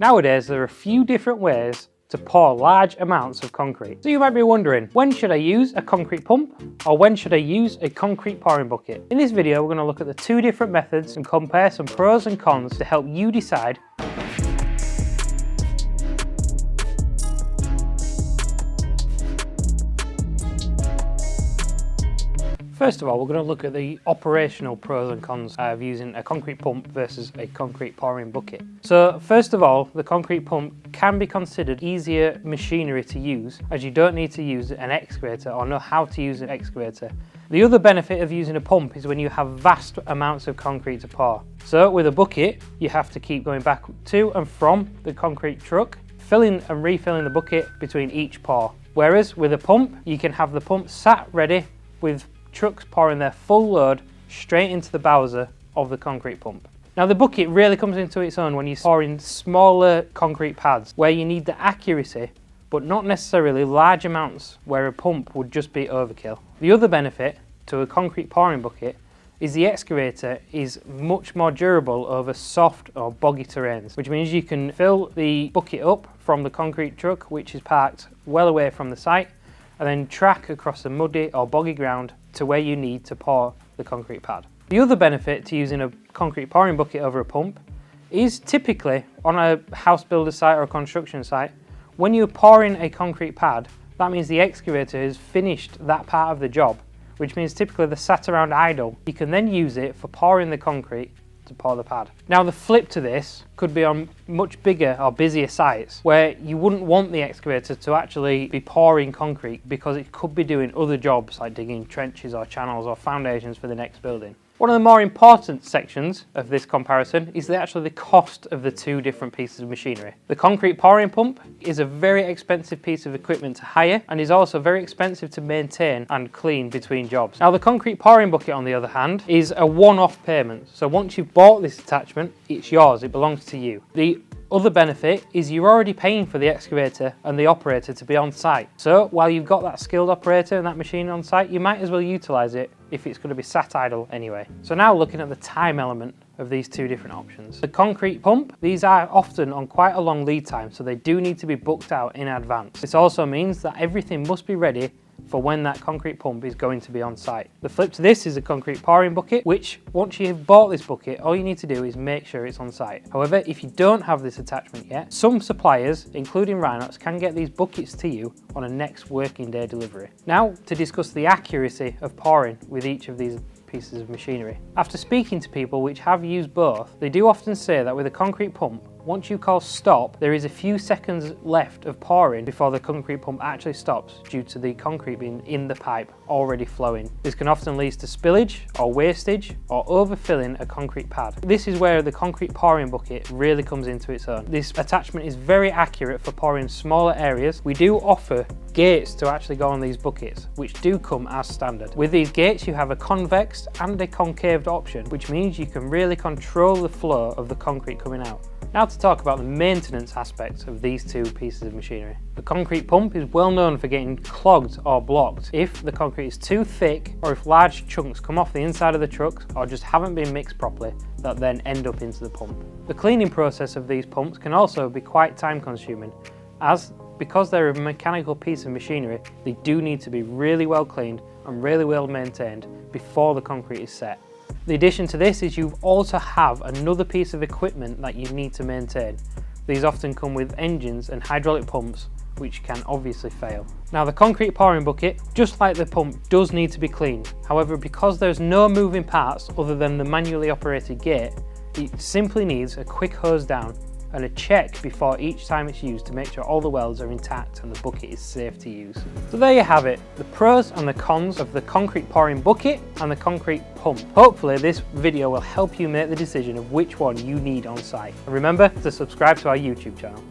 Nowadays, there are a few different ways to pour large amounts of concrete. So you might be wondering, when should I use a concrete pump or when should I use a concrete pouring bucket? In this video, we're going to look at the two different methods and compare some pros and cons to help you decide. First of all, we're going to look at the operational pros and cons of using a concrete pump versus a concrete pouring bucket. So first of all, the concrete pump can be considered easier machinery to use, as you don't need to use an excavator or know how to use an excavator. The other benefit of using a pump is when you have vast amounts of concrete to pour. So with a bucket, you have to keep going back to and from the concrete truck, filling and refilling the bucket between each pour. Whereas with a pump, you can have the pump sat ready with trucks pouring their full load straight into the bowser of the concrete pump. Now the bucket really comes into its own when you're pouring smaller concrete pads where you need the accuracy but not necessarily large amounts where a pump would just be overkill. The other benefit to a concrete pouring bucket is the excavator is much more durable over soft or boggy terrains, which means you can fill the bucket up from the concrete truck, which is parked well away from the site, and then track across the muddy or boggy ground to where you need to pour the concrete pad. The other benefit to using a concrete pouring bucket over a pump is typically on a house builder site or a construction site, when you're pouring a concrete pad, that means the excavator has finished that part of the job, which means typically they're sat around idle. You can then use it for pouring the concrete to pour the pad. Now the flip to this could be on much bigger or busier sites where you wouldn't want the excavator to actually be pouring concrete because it could be doing other jobs like digging trenches or channels or foundations for the next building. One of the more important sections of this comparison is actually the cost of the two different pieces of machinery. The concrete pouring pump is a very expensive piece of equipment to hire and is also very expensive to maintain and clean between jobs. Now the concrete pouring bucket, on the other hand, is a one-off payment. So once you've bought this attachment, it's yours, it belongs to you. The other benefit is you're already paying for the excavator and the operator to be on site. So while you've got that skilled operator and that machine on site, you might as well utilise it if it's going to be sat idle anyway. So now looking at the time element of these two different options. The concrete pump, these are often on quite a long lead time, so they do need to be booked out in advance. This also means that everything must be ready for when that concrete pump is going to be on site. The flip to this is a concrete pouring bucket, which once you've bought this bucket, all you need to do is make sure it's on site. However, if you don't have this attachment yet, some suppliers, including Rhinox, can get these buckets to you on a next working day delivery. Now, to discuss the accuracy of pouring with each of these pieces of machinery. After speaking to people which have used both, they do often say that with a concrete pump, once you call stop, there is a few seconds left of pouring before the concrete pump actually stops due to the concrete being in the pipe already flowing. This can often lead to spillage or wastage or overfilling a concrete pad. This is where the concrete pouring bucket really comes into its own. This attachment is very accurate for pouring smaller areas. We do offer gates to actually go on these buckets, which do come as standard. With these gates, you have a convex and a concaved option, which means you can really control the flow of the concrete coming out. Now to talk about the maintenance aspects of these two pieces of machinery. The concrete pump is well known for getting clogged or blocked if the concrete is too thick or if large chunks come off the inside of the truck or just haven't been mixed properly that then end up into the pump. The cleaning process of these pumps can also be quite time consuming, as because they're a mechanical piece of machinery, they do need to be really well cleaned and really well maintained before the concrete is set. The addition to this is you also have another piece of equipment that you need to maintain. These often come with engines and hydraulic pumps, which can obviously fail. Now the concrete pouring bucket, just like the pump, does need to be cleaned. However, because there's no moving parts other than the manually operated gate, it simply needs a quick hose down and a check before each time it's used to make sure all the welds are intact and the bucket is safe to use. So there you have it, the pros and the cons of the concrete pouring bucket and the concrete pump. Hopefully this video will help you make the decision of which one you need on site. And remember to subscribe to our YouTube channel.